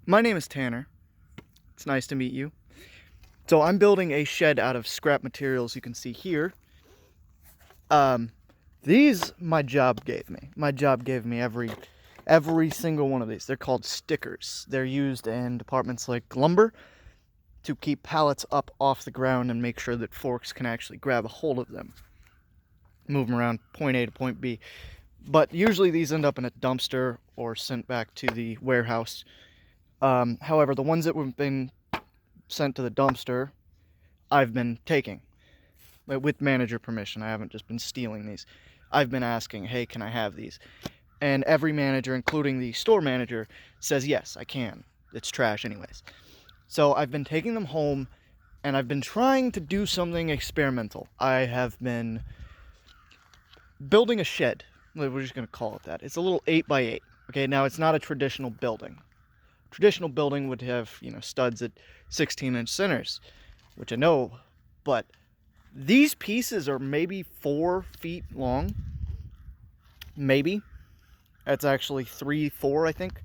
My name is Tanner. It's nice to meet you. So I'm building a shed out of scrap materials you can see here. Um, these my job gave me. My job gave me every single one of these. They're called stickers. They're used in departments like lumber to keep pallets up off the ground and make sure that forks can actually grab a hold of them. Move them around point A to point B. But usually these end up in a dumpster or sent back to the warehouse. However, the ones that have been sent to the dumpster, I've been taking with manager permission. I haven't just been stealing these. I've been asking, hey, can I have these? And every manager, including the store manager, says, yes, I can. It's trash anyways. So I've been taking them home, and I've been trying to do something experimental. I have been building a shed. We're just going to call it that. It's a little 8x8. Okay, now it's not a traditional building. Traditional building would have, studs at 16-inch centers, which I know, but these pieces are maybe 4 feet long. Maybe. That's actually 4, I think.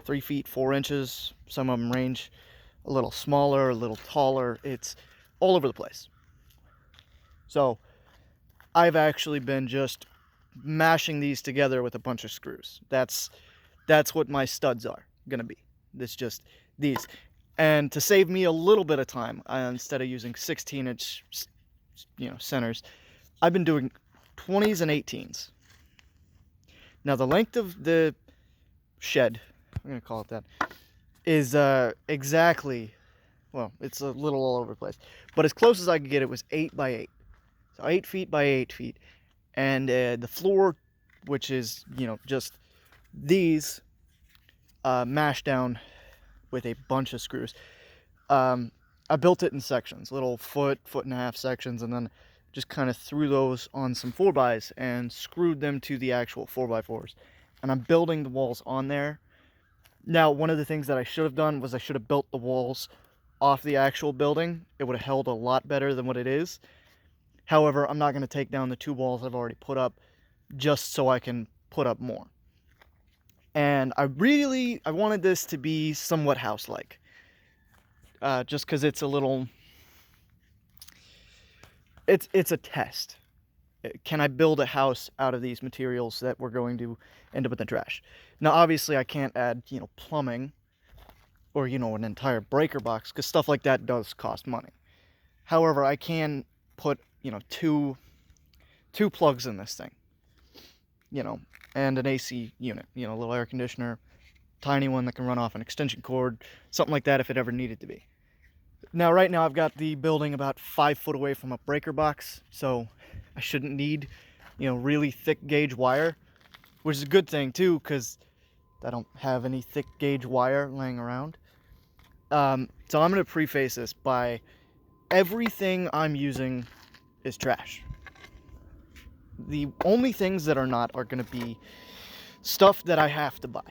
3 feet 4 inches. Some of them range a little smaller, a little taller. It's all over the place. So I've actually been just mashing these together with a bunch of screws. That's what my studs are gonna be. It's just these. And to save me a little bit of time, instead of using 16-inch centers, I've been doing 20s and 18s. Now the length of the shed, I'm gonna call it that, is exactly, well, it's a little all over the place, but as close as I could get, it was 8x8. So 8 feet by 8 feet. And the floor, which is, just these mashed down with a bunch of screws. I built it in sections, little foot and a half sections, and then just kind of threw those on some 4x and screwed them to the actual 4x4s. And I'm building the walls on there. Now, one of the things that I should have done was I should have built the walls off the actual building. It would have held a lot better than what it is. However, I'm not going to take down the 2 walls I've already put up just so I can put up more. And I wanted this to be somewhat house-like. Just because it's a little... It's a test. Can I build a house out of these materials that we're going to end up in the trash? Now, obviously, I can't add, plumbing or, an entire breaker box, because stuff like that does cost money. However, I can put, 2 plugs in this thing, and an AC unit, a little air conditioner, tiny one that can run off an extension cord, something like that if it ever needed to be. Now, right now, I've got the building about 5 foot away from a breaker box, so I shouldn't need, really thick gauge wire, which is a good thing, too, because I don't have any thick gauge wire laying around. So I'm going to preface this by everything I'm using is trash. The only things that are not are going to be stuff that I have to buy.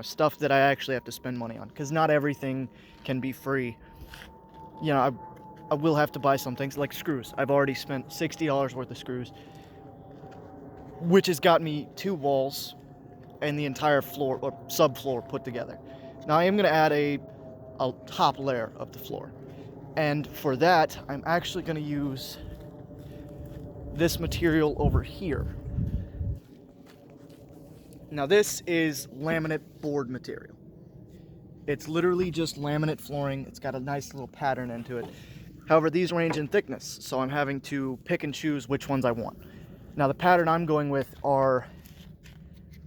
Stuff that I actually have to spend money on, because not everything can be free. I will have to buy some things like screws. I've already spent $60 worth of screws, which has got me 2 walls and the entire floor or subfloor put together. Now I am going to add a top layer of the floor, and for that I'm actually going to use this material over here. Now this is laminate board material. It's literally just laminate flooring. It's got a nice little pattern into it. However, these range in thickness, so I'm having to pick and choose which ones I want. Now the pattern I'm going with are,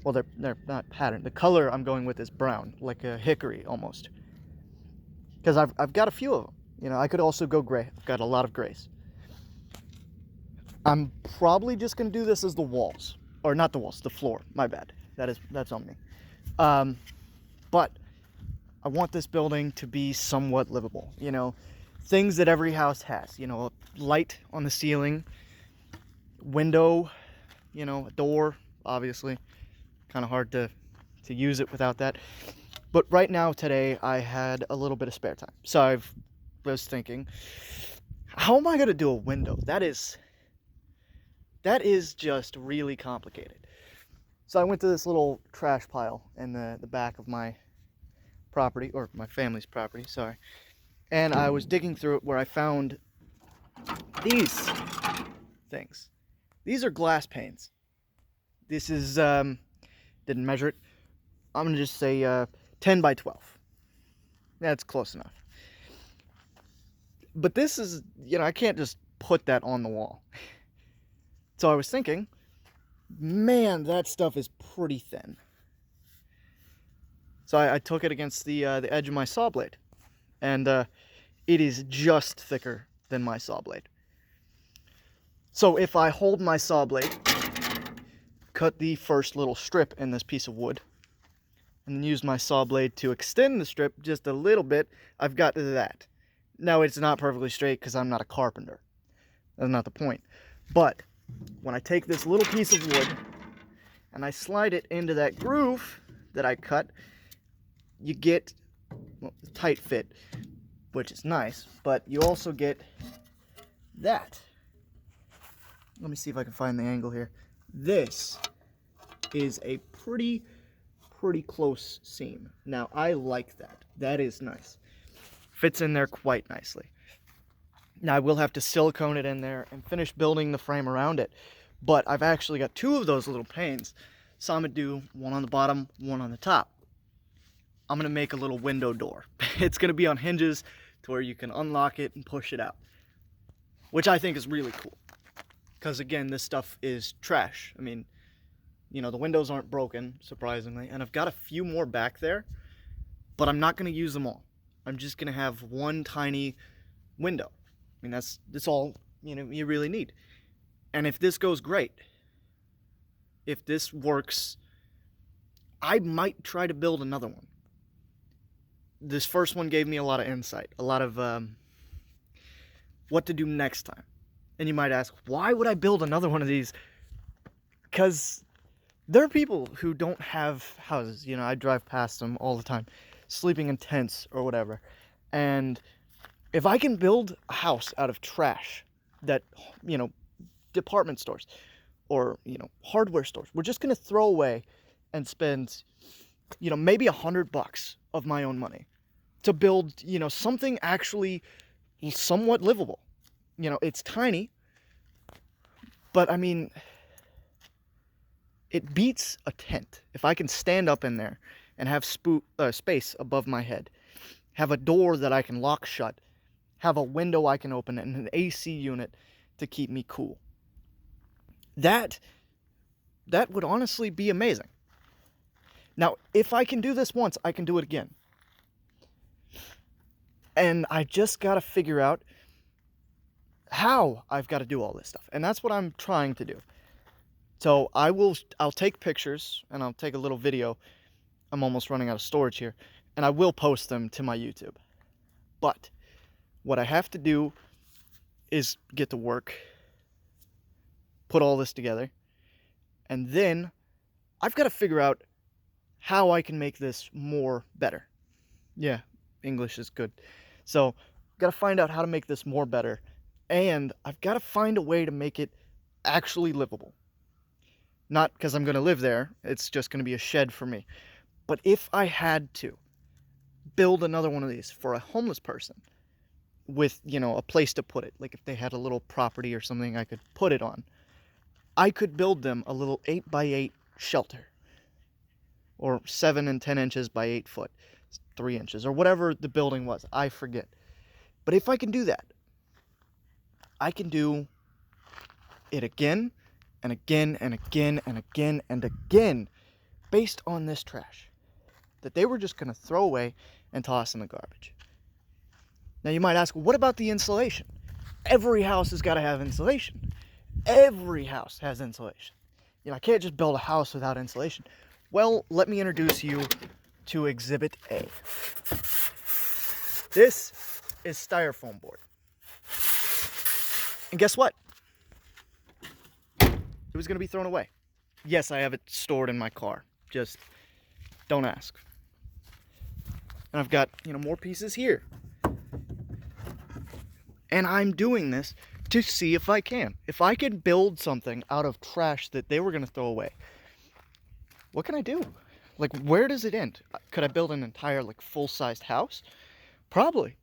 well, they're not pattern. The color I'm going with is brown, like a hickory almost. Because I've got a few of them. I could also go gray. I've got a lot of grays. I'm probably just going to do this as the walls. Or not the walls, the floor. My bad. That's on me. But I want this building to be somewhat livable. Things that every house has. A light on the ceiling, window, a door, obviously. Kind of hard to use it without that. But right now, today, I had a little bit of spare time. So I was thinking, how am I going to do a window? That is just really complicated. So I went to this little trash pile in the back of my property, or my family's property, sorry. And I was digging through it where I found these things. These are glass panes. This is, didn't measure it. I'm going to just say 10 by 12. That's close enough. But this is, you know, I can't just put that on the wall. So I was thinking, man, that stuff is pretty thin. So I took it against the edge of my saw blade. And it is just thicker than my saw blade. So if I hold my saw blade, cut the first little strip in this piece of wood, and then use my saw blade to extend the strip just a little bit, I've got to that. Now, it's not perfectly straight because I'm not a carpenter. That's not the point. But when I take this little piece of wood and I slide it into that groove that I cut, you get, well, a tight fit, which is nice, but you also get that. Let me see if I can find the angle here. This is a pretty close seam. Now, I like that. That is nice. Fits in there quite nicely. Now, I will have to silicone it in there and finish building the frame around it. But I've actually got two of those little panes. So I'm going to do one on the bottom, one on the top. I'm going to make a little window door. It's going to be on hinges to where you can unlock it and push it out. Which I think is really cool. Because, again, this stuff is trash. I mean, you know, the windows aren't broken, surprisingly. And I've got a few more back there. But I'm not going to use them all. I'm just going to have one tiny window. I mean, that's all, you know, you really need. And if this goes great, if this works, I might try to build another one. This first one gave me a lot of insight, a lot of what to do next time. And you might ask, why would I build another one of these? Because there are people who don't have houses. You know, I drive past them all the time, sleeping in tents or whatever. And if I can build a house out of trash that, you know, department stores or, you know, hardware stores, we're just going to throw away and spend, you know, maybe $100 of my own money to build, you know, something actually somewhat livable. You know, it's tiny, but I mean, it beats a tent. If I can stand up in there and have space above my head, have a door that I can lock shut, have a window I can open, and an AC unit to keep me cool. That would honestly be amazing. Now, if I can do this once, I can do it again. And I just got to figure out how I've got to do all this stuff. And that's what I'm trying to do. So I'll take pictures and I'll take a little video. I'm almost running out of storage here. And I will post them to my YouTube. But what I have to do is get to work, put all this together, and then I've got to figure out how I can make this more better. Yeah, English is good. So I've got to find out how to make this more better. And I've got to find a way to make it actually livable. Not because I'm going to live there. It's just going to be a shed for me. But if I had to build another one of these for a homeless person with, you know, a place to put it, like if they had a little property or something I could put it on, I could build them a little 8x8 shelter. Or 7 and 10 inches by 8 foot, 3 inches, or whatever the building was. I forget. But if I can do that, I can do it again and again and again and again and again based on this trash that they were just going to throw away and toss in the garbage. Now you might ask, what about the insulation? Every house has got to have insulation. Every house has insulation. You know, I can't just build a house without insulation. Well, let me introduce you to Exhibit A. This is styrofoam board. And guess what? It was going to be thrown away. Yes, I have it stored in my car. Just don't ask. And I've got, you know, more pieces here. And I'm doing this to see if I can. If I can build something out of trash that they were going to throw away, what can I do? Like, where does it end? Could I build an entire, like, full-sized house? Probably.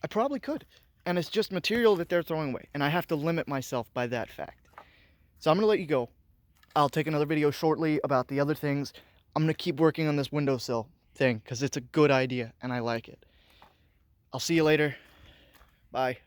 I probably could. And it's just material that they're throwing away. And I have to limit myself by that fact. So I'm going to let you go. I'll take another video shortly about the other things. I'm going to keep working on this windowsill thing because it's a good idea and I like it. I'll see you later. Bye.